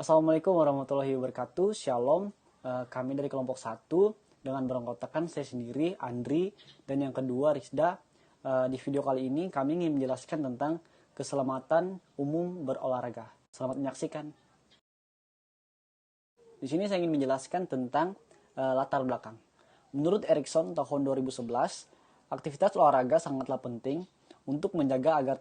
Assalamualaikum warahmatullahi wabarakatuh. Shalom. Kami dari kelompok 1 dengan beranggotakan saya sendiri, Andri, dan yang kedua Rizda. Di video kali ini kami ingin menjelaskan tentang keselamatan umum berolahraga. Selamat menyaksikan. Di sini saya ingin menjelaskan tentang latar belakang. Menurut Erikson tahun 2011, aktivitas olahraga sangatlah penting untuk menjaga agar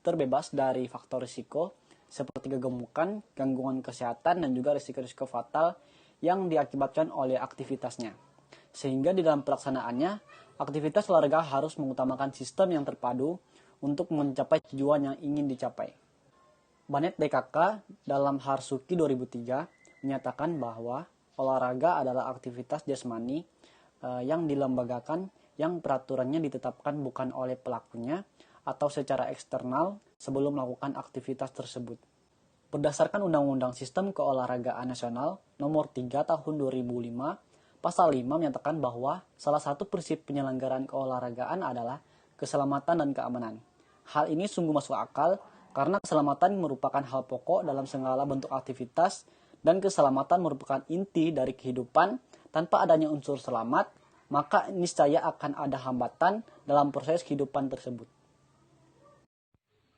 terbebas dari faktor risiko seperti kegemukan, gangguan kesehatan, dan juga risiko-risiko fatal yang diakibatkan oleh aktivitasnya. Sehingga di dalam pelaksanaannya, aktivitas olahraga harus mengutamakan sistem yang terpadu untuk mencapai tujuan yang ingin dicapai. Banet DKK dalam Harsuki 2003 menyatakan bahwa olahraga adalah aktivitas jasmani yang dilembagakan yang peraturannya ditetapkan bukan oleh pelakunya atau secara eksternal sebelum melakukan aktivitas tersebut. Berdasarkan Undang-Undang Sistem Keolahragaan Nasional Nomor 3 Tahun 2005, Pasal 5 menyatakan bahwa salah satu prinsip penyelenggaraan keolahragaan adalah keselamatan dan keamanan. Hal ini sungguh masuk akal karena keselamatan merupakan hal pokok dalam segala bentuk aktivitas dan keselamatan merupakan inti dari kehidupan. Tanpa adanya unsur selamat, maka niscaya akan ada hambatan dalam proses kehidupan tersebut.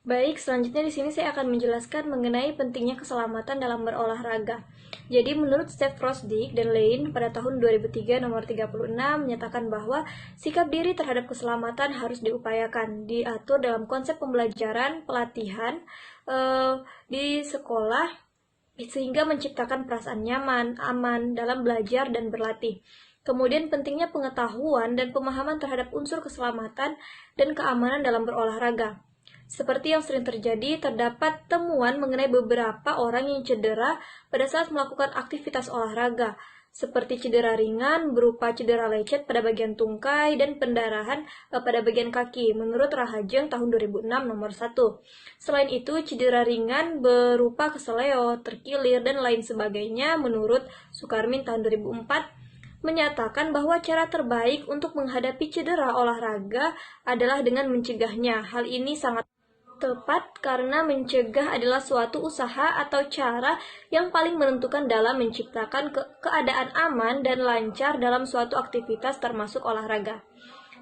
Baik, selanjutnya di sini saya akan menjelaskan mengenai pentingnya keselamatan dalam berolahraga. Jadi menurut Steve Rosdick dan Lane pada tahun 2003 nomor 36 menyatakan bahwa sikap diri terhadap keselamatan harus diupayakan, diatur dalam konsep pembelajaran, pelatihan di sekolah sehingga menciptakan perasaan nyaman, aman dalam belajar dan berlatih. Kemudian pentingnya pengetahuan dan pemahaman terhadap unsur keselamatan dan keamanan dalam berolahraga. Seperti yang sering terjadi, terdapat temuan mengenai beberapa orang yang cedera pada saat melakukan aktivitas olahraga, seperti cedera ringan berupa cedera lecet pada bagian tungkai dan pendarahan pada bagian kaki, menurut Rahajeng tahun 2006 nomor 1. Selain itu, cedera ringan berupa keseleo, terkilir, dan lain sebagainya, menurut Sukarmin tahun 2004, menyatakan bahwa cara terbaik untuk menghadapi cedera olahraga adalah dengan mencegahnya. Hal ini sangat tepat karena mencegah adalah suatu usaha atau cara yang paling menentukan dalam menciptakan keadaan aman dan lancar dalam suatu aktivitas termasuk olahraga.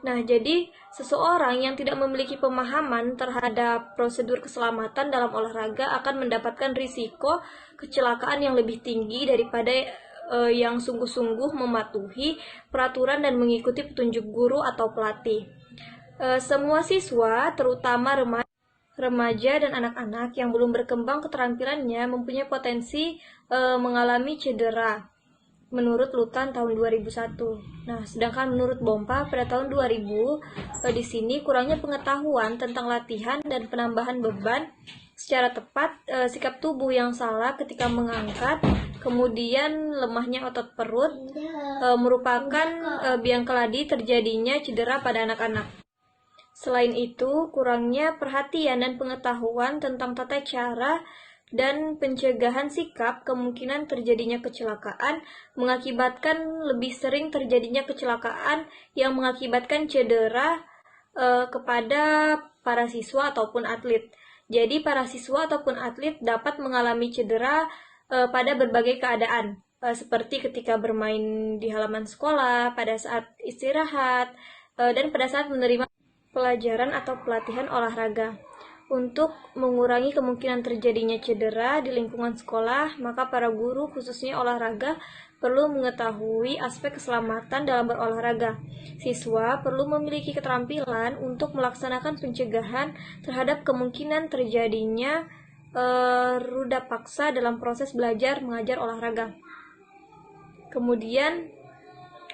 Nah, jadi seseorang yang tidak memiliki pemahaman terhadap prosedur keselamatan dalam olahraga akan mendapatkan risiko kecelakaan yang lebih tinggi daripada yang sungguh-sungguh mematuhi peraturan dan mengikuti petunjuk guru atau pelatih. Semua siswa, terutama remaja dan anak-anak yang belum berkembang keterampilannya mempunyai potensi mengalami cedera, menurut Lutan tahun 2001. Nah, sedangkan menurut Bompa pada tahun 2000, di sini kurangnya pengetahuan tentang latihan dan penambahan beban secara tepat, sikap tubuh yang salah ketika mengangkat, kemudian lemahnya otot perut merupakan biang keladi terjadinya cedera pada anak-anak. Selain itu, kurangnya perhatian dan pengetahuan tentang tata cara dan pencegahan sikap kemungkinan terjadinya kecelakaan mengakibatkan lebih sering terjadinya kecelakaan yang mengakibatkan cedera kepada para siswa ataupun atlet. Jadi para siswa ataupun atlet dapat mengalami cedera pada berbagai keadaan, seperti ketika bermain di halaman sekolah, pada saat istirahat, dan pada saat menerima pelajaran atau pelatihan olahraga. Untuk mengurangi kemungkinan terjadinya cedera di lingkungan sekolah, maka para guru khususnya olahraga perlu mengetahui aspek keselamatan dalam berolahraga. Siswa perlu memiliki keterampilan untuk melaksanakan pencegahan terhadap kemungkinan terjadinya ruda paksa dalam proses belajar mengajar olahraga. Kemudian,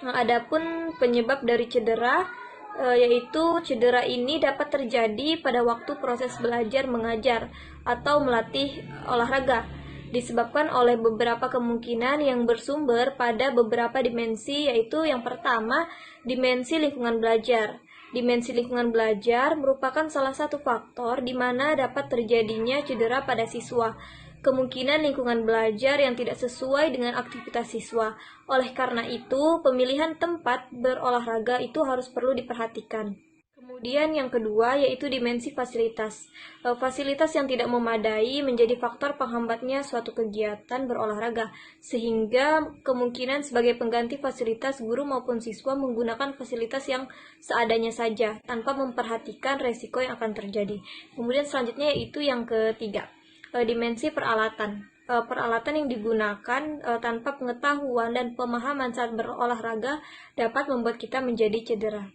adapun penyebab dari cedera, yaitu cedera ini dapat terjadi pada waktu proses belajar mengajar atau melatih olahraga, disebabkan oleh beberapa kemungkinan yang bersumber pada beberapa dimensi, yaitu yang pertama, dimensi lingkungan belajar. Dimensi lingkungan belajar merupakan salah satu faktor di mana dapat terjadinya cedera pada siswa. Kemungkinan lingkungan belajar yang tidak sesuai dengan aktivitas siswa. Oleh karena itu, pemilihan tempat berolahraga itu harus perlu diperhatikan. Kemudian yang kedua yaitu dimensi fasilitas. Fasilitas yang tidak memadai menjadi faktor penghambatnya suatu kegiatan berolahraga, sehingga kemungkinan sebagai pengganti fasilitas guru maupun siswa menggunakan fasilitas yang seadanya saja, tanpa memperhatikan resiko yang akan terjadi. Kemudian selanjutnya yaitu yang ketiga, dimensi peralatan. Peralatan yang digunakan tanpa pengetahuan dan pemahaman saat berolahraga dapat membuat kita menjadi cedera.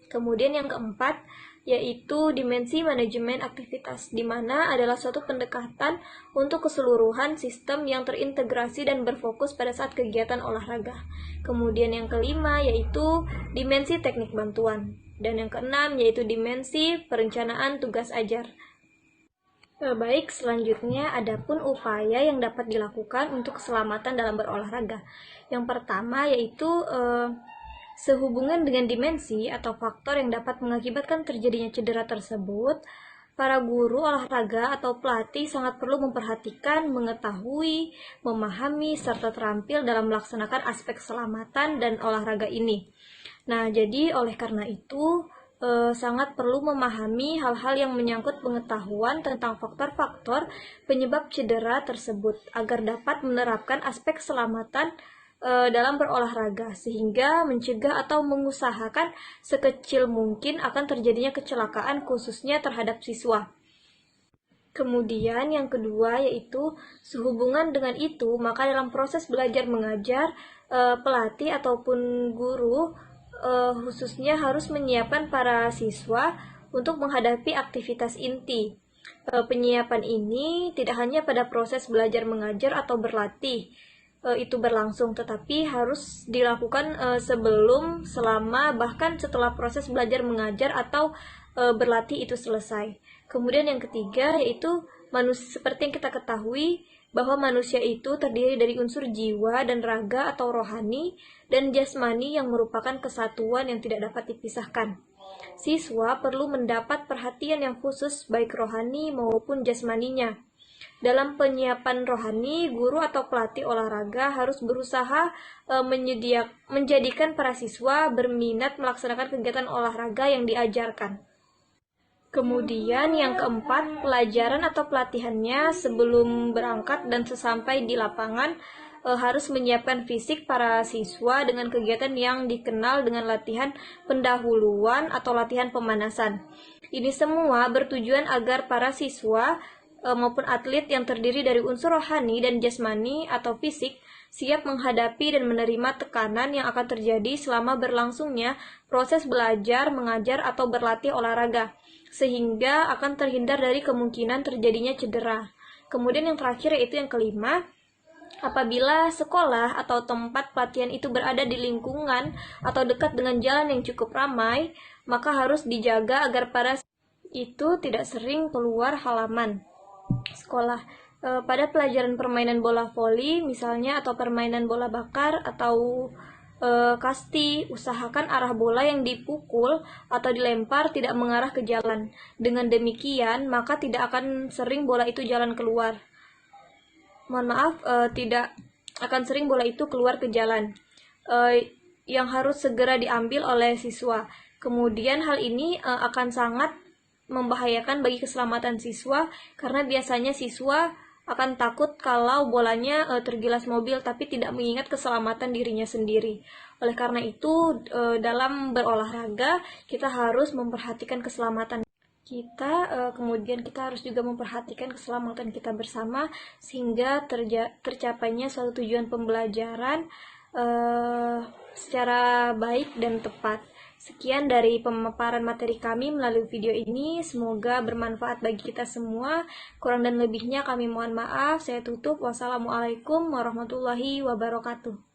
Kemudian yang keempat, yaitu dimensi manajemen aktivitas, di mana adalah suatu pendekatan untuk keseluruhan sistem yang terintegrasi dan berfokus pada saat kegiatan olahraga. Kemudian yang kelima, yaitu dimensi teknik bantuan. Dan yang keenam, yaitu dimensi perencanaan tugas ajar. Baik, selanjutnya adapun upaya yang dapat dilakukan untuk keselamatan dalam berolahraga. Yang pertama, yaitu sehubungan dengan dimensi atau faktor yang dapat mengakibatkan terjadinya cedera tersebut, para guru olahraga atau pelatih sangat perlu memperhatikan, mengetahui, memahami, serta terampil dalam melaksanakan aspek keselamatan dan olahraga ini. Nah, jadi oleh karena itu, sangat perlu memahami hal-hal yang menyangkut pengetahuan tentang faktor-faktor penyebab cedera tersebut, agar dapat menerapkan aspek keselamatan dalam berolahraga, sehingga mencegah atau mengusahakan sekecil mungkin akan terjadinya kecelakaan khususnya terhadap siswa. Kemudian yang kedua yaitu sehubungan dengan itu, maka dalam proses belajar mengajar, pelatih ataupun guru khususnya harus menyiapkan para siswa untuk menghadapi aktivitas inti. Penyiapan ini tidak hanya pada proses belajar mengajar atau berlatih itu berlangsung, tetapi harus dilakukan sebelum, selama, bahkan setelah proses belajar mengajar atau berlatih itu selesai. Kemudian yang ketiga yaitu seperti yang kita ketahui bahwa manusia itu terdiri dari unsur jiwa dan raga atau rohani dan jasmani yang merupakan kesatuan yang tidak dapat dipisahkan. Siswa perlu mendapat perhatian yang khusus baik rohani maupun jasmaninya. Dalam penyiapan rohani, guru atau pelatih olahraga harus berusaha menjadikan para siswa berminat melaksanakan kegiatan olahraga yang diajarkan. Kemudian yang keempat, pelajaran atau pelatihannya sebelum berangkat dan sesampai di lapangan harus menyiapkan fisik para siswa dengan kegiatan yang dikenal dengan latihan pendahuluan atau latihan pemanasan. Ini semua bertujuan agar para siswa maupun atlet yang terdiri dari unsur rohani dan jasmani atau fisik siap menghadapi dan menerima tekanan yang akan terjadi selama berlangsungnya proses belajar, mengajar, atau berlatih olahraga, sehingga akan terhindar dari kemungkinan terjadinya cedera. Kemudian yang terakhir yaitu yang kelima, apabila sekolah atau tempat pelatihan itu berada di lingkungan atau dekat dengan jalan yang cukup ramai, maka harus dijaga agar para itu tidak sering keluar halaman sekolah. Pada pelajaran permainan bola voli misalnya, atau permainan bola bakar atau kasti, usahakan arah bola yang dipukul atau dilempar tidak mengarah ke jalan. Dengan demikian, maka tidak akan sering bola itu jalan keluar. Tidak akan sering bola itu keluar ke jalan, yang harus segera diambil oleh siswa. Kemudian hal ini akan sangat membahayakan bagi keselamatan siswa, karena biasanya siswa akan takut kalau bolanya tergilas mobil, tapi tidak mengingat keselamatan dirinya sendiri. Oleh karena itu, dalam berolahraga kita harus memperhatikan keselamatan kita, kemudian kita harus juga memperhatikan keselamatan kita bersama, sehingga tercapainya suatu tujuan pembelajaran secara baik dan tepat. Sekian dari pemaparan materi kami melalui video ini, semoga bermanfaat bagi kita semua. Kurang dan lebihnya kami mohon maaf. Saya tutup. Wassalamualaikum warahmatullahi wabarakatuh.